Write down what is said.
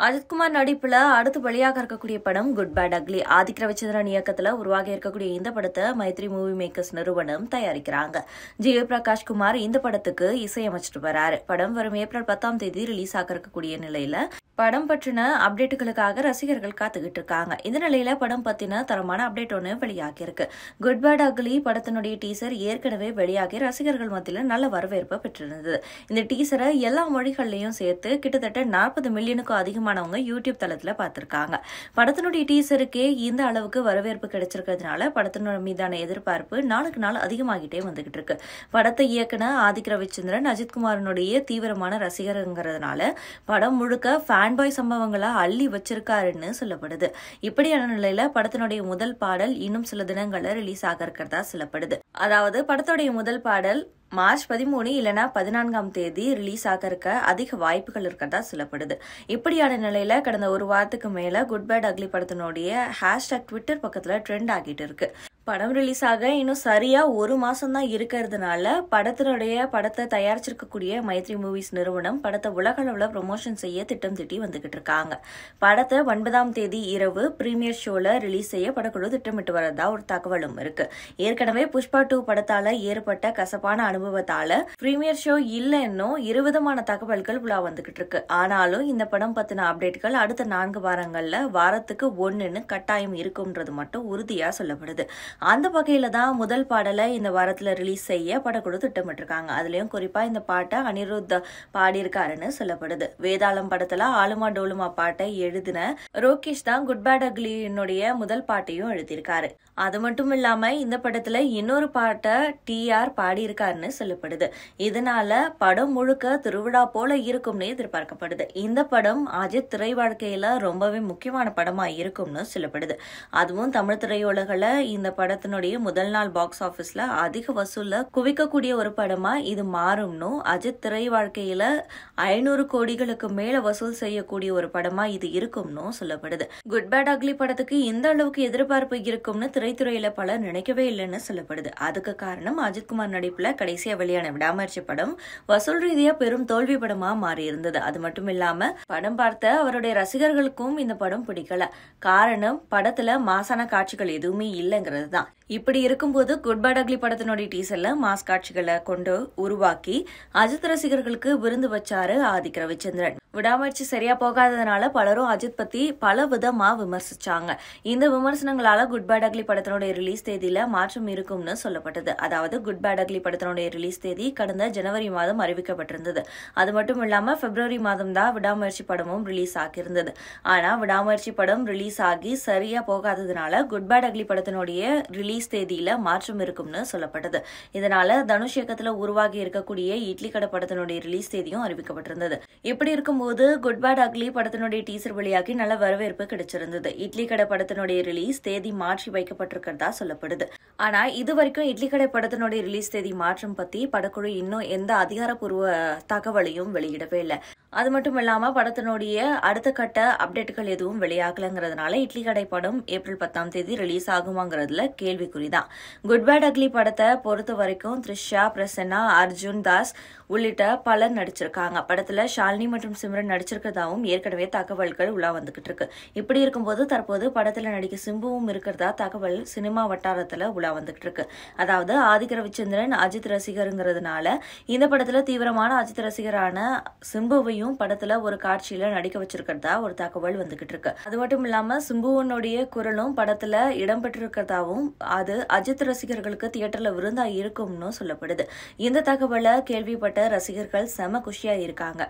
அஜித்குமார் நடிப்புல அடுத்து வெளியாக இருக்கக்கூடிய படம் good bad ugly. Adhik Ravichandran இயக்கத்துல உருவாகி இருக்கக்கூடிய இந்த படத்தை மைத்ரி மூவி மேக்கர்ஸ் நிறுவனம் தயாரிக்கிறாங்க. ஜெயபிரகாஷ் குமார் இந்த படத்துக்கு இசையமைச்சிட்டு வராரு. படம் வரும் ஏப்ரல் 10ஆம் தேதி ரிலீஸ் ஆக இருக்கக்கூடிய நிலையில படம் பற்றின அப்டேட்டுகளுக்காக ரசிகர்கள் காத்துக்கிட்டு இருக்காங்க. இந்த நிலையில படம் பத்தின தரமான அப்டேட் ஒன்று வெளியாகி இருக்கு. குட் பேட் அக்லி படத்தினுடைய டீசர் ஏற்கனவே வெளியாகி ரசிகர்கள் மத்தியில் நல்ல வரவேற்பை பெற்றிருந்தது. இந்த டீசரை எல்லா மொழிகள்லையும் சேர்த்து கிட்டத்தட்ட 40 மில்லியனுக்கும் அதிகமானவங்க யூடியூப் தளத்துல பார்த்திருக்காங்க. படத்தினுடைய டீசருக்கே இந்த அளவுக்கு வரவேற்பு கிடைச்சிருக்கிறதுனால படத்தினோட மீதான எதிர்பார்ப்பு நாளுக்கு நாள் அதிகமாகிட்டே வந்துகிட்டு இருக்கு. படத்தை இயக்குன ஆதிக் ரவிச்சந்திரன் அஜித்குமாரனுடைய தீவிரமான ரசிகருங்கிறதுனால படம் முழுக்க ஃபேன்பாய் சம்பவங்களா அள்ளி வச்சிருக்காருன்னு சொல்லப்படுது. இப்படியான நிலையில படத்தினுடைய முதல் பாடல் இன்னும் சில தினங்கள்ல ரிலீஸ் ஆக இருக்கிறதா சொல்லப்படுது. அதாவது படத்துடைய முதல் பாடல் மார்ச் 13 இல்லைன்னா 14ஆம் தேதி ரிலீஸ் ஆக இருக்க அதிக வாய்ப்புகள் இருக்கிறதா சொல்லப்படுது. இப்படியான நிலையில கடந்த ஒரு வாரத்துக்கு மேல குட் பேட் அக்லி படத்தினுடைய ஹேஷ்டாக் ட்விட்டர் பக்கத்துல ட்ரெண்ட் ஆகிட்டு இருக்கு. படம் ரிலீஸ் ஆக இன்னும் சரியா ஒரு மாசம் தான் இருக்கிறதுனால படத்தை தயாரிச்சிருக்கக்கூடிய மைத்ரி மூவிஸ் நிறுவனம் படத்தை உலக அளவுல ப்ரொமோஷன் செய்ய திட்டம் திட்டி வந்துகிட்டு இருக்காங்க. படத்தை 9ஆம் தேதி இரவு பிரீமியர் ஷோல ரிலீஸ் செய்ய படக்குழு திட்டமிட்டு வரதா ஒரு தகவலும் இருக்கு. ஏற்கனவே புஷ்பா 2 படத்தால ஏற்பட்ட கசப்பான அனுபவத்தால பிரீமியர் ஷோ இல்லைன்னு இருவிதமான தகவல்கள் உலா வந்துகிட்டு இருக்கு. ஆனாலும் இந்த படம் பத்தின அப்டேட்கள் அடுத்த 4 வாரங்கள்ல வாரத்துக்கு 1ன்னு கட்டாயம் இருக்கும்ன்றது மட்டும் உறுதியா சொல்லப்படுது. அந்த வகையில தான் முதல் பாடலை இந்த வாரத்துல ரிலீஸ் செய்ய படக்குழு திட்டமிட்டிருக்காங்க. அதுலயும் குறிப்பா இந்த பாட்டை அனிருத் பாடியிருக்காருன்னு சொல்லப்படுது. வேதாளம் படத்துல ஆலுமா டோலுமா பாட்டை எழுதின ரோகேஷ் தான் குட் பேட் அக்லியினுடைய முதல் பாட்டையும் எழுதியிருக்காரு. அது மட்டும் இல்லாம இந்த படத்துல இன்னொரு பாட்டை TR பாடியிருக்காருன்னு சொல்லப்படுது. இதனால படம் முழுக்க திருவிழா போல இருக்கும்னு எதிர்பார்க்கப்படுது. இந்த படம் அஜித் திரை வாழ்க்கையில ரொம்பவே முக்கியமான படமா இருக்கும்னு சொல்லப்படுது. அதுவும் தமிழ் திரையுலகில் இந்த படத்தினுடைய முதல் நாள் பாக்ஸ் ஆபீஸ்ல அதிக வசூல்ல குவிக்கக்கூடிய ஒரு படமா இது மாறும்னு, அஜித் திரை வாழ்க்கையில 500 கோடிகளுக்கு மேல வசூல் செய்யக்கூடிய ஒரு படமா இது இருக்கும்னு சொல்லப்படுது. குட் பேட் அக்லி படத்துக்கு இந்த அளவுக்கு எதிர்பார்ப்பு இருக்கும்னு திரைத்துறையில பலர் நினைக்கவே இல்லைன்னு சொல்லப்படுது. அதுக்கு காரணம் அஜித்குமார் நடிப்புல கடைசியா வெளியான விடாமுயற்சி படம் வசூல் ரீதியா பெரும் தோல்வி படமா மாறி இருந்தது. அது மட்டும் இல்லாம படம் பார்த்த அவருடைய ரசிகர்களுக்கும் இந்த படம் பிடிக்கல. காரணம் படத்துல மாசான காட்சிகள் எதுவுமே இல்லைங்கிறது தான். இப்படி இருக்கும்போது குட் பேட் அக்லி படத்தினுடைய டீசர்ல மாஸ் காட்சிகளை கொண்டு உருவாக்கி அஜித் ரசிகர்களுக்கு விருந்து வச்சாரு ஆதிக் ரவிச்சந்திரன். விடாமுயற்சி சரியா போகாததுனால பலரும் அஜித் பத்தி பல விதமா விமர்சிச்சாங்க. இந்த விமர்சனங்களால குட் பேட் அக்லி படத்தினுடைய ரிலீஸ் தேதியில மாற்றம் இருக்கும்னு சொல்லப்பட்டது. அதாவது குட் பேட் அக்லி படத்தினுடைய ரிலீஸ் தேதி கடந்த ஜனவரி மாதம் அறிவிக்கப்பட்டிருந்தது. அது மட்டும் இல்லாம பிப்ரவரி மாதம் தான் விடாமுயற்சி படமும் ரிலீஸ் ஆகியிருந்தது. ஆனா விடாமுயற்சி படம் ரிலீஸ் ஆகி சரியா போகாததுனால குட் பேட் அக்லி படத்தினுடைய ரிலீஸ் தேதியில மாற்றம் இருக்கும்னு சொல்லப்பட்டது. இதனால தனுஷ் இயக்கத்துல உருவாகி இருக்கக்கூடிய இட்லி கடை படத்தினுடைய ரிலீஸ் தேதியும் அறிவிக்கப்பட்டிருந்தது. இப்படி இருக்கும்போது குட் பேட் அக்லி படத்தினுடைய டீசர் வெளியாகி நல்ல வரவேற்பு கிடைச்சிருந்தது. இட்லி கடை படத்தினுடைய ரிலீஸ் தேதி மாற்றி வைக்கப்பட்டிருக்கிறதா சொல்லப்படுது. ஆனா இது வரைக்கும் இட்லி கடை படத்தினுடைய ரிலீஸ் தேதி மாற்றம் பத்தி படக்குழு இன்னும் எந்த அதிகாரப்பூர்வ தகவலையும் வெளியிடவே இல்லை. அது மட்டும் இல்லாம படத்தினுடைய அடுத்த கட்ட அப்டேட்டுகள் எதுவும் வெளியாகலங்கிறதுனால இட்லி கடை படம் ஏப்ரல் 10ஆம் தேதி ரிலீஸ் ஆகுமாங்கிறதுல கேள்விக்குறிதான். குட் பேட் அக்லி படத்தை பொறுத்த வரைக்கும் த்ரிஷா, பிரசன்னா, அர்ஜுன் தாஸ் உள்ளிட்ட பலர் நடிச்சிருக்காங்க. படத்துல ஷாலினி மற்றும் சிம்ரன் நடிச்சிருக்கிறதாவும் ஏற்கனவே தகவல்கள் உலா வந்துகிட்டு இருக்கு. இப்படி இருக்கும்போது தற்போது படத்துல நடிக்க சிம்புவும் இருக்கிறதா தகவல் சினிமா வட்டாரத்துல உலா வந்துகிட்டு இருக்கு. அதாவது ஆதிக் ரவிச்சந்திரன் அஜித் ரசிகருங்கிறதுனால இந்த படத்துல தீவிரமான அஜித் ரசிகரான சிம்புவையும் படத்துல ஒரு காட்சியில நடிக்க வச்சிருக்கிறதா ஒரு தகவல் வந்துகிட்டு இருக்கு. அது மட்டும் இல்லாம சிம்புவனுடைய குரலும் படத்துல இடம்பெற்றிருக்கிறதாவும் அது அஜித் ரசிகர்களுக்கு தியேட்டர்ல விருந்தா இருக்கும்னு சொல்லப்படுது. இந்த தகவலை கேள்விப்பட்ட ரசிகர்கள் செம குஷியா இருக்காங்க.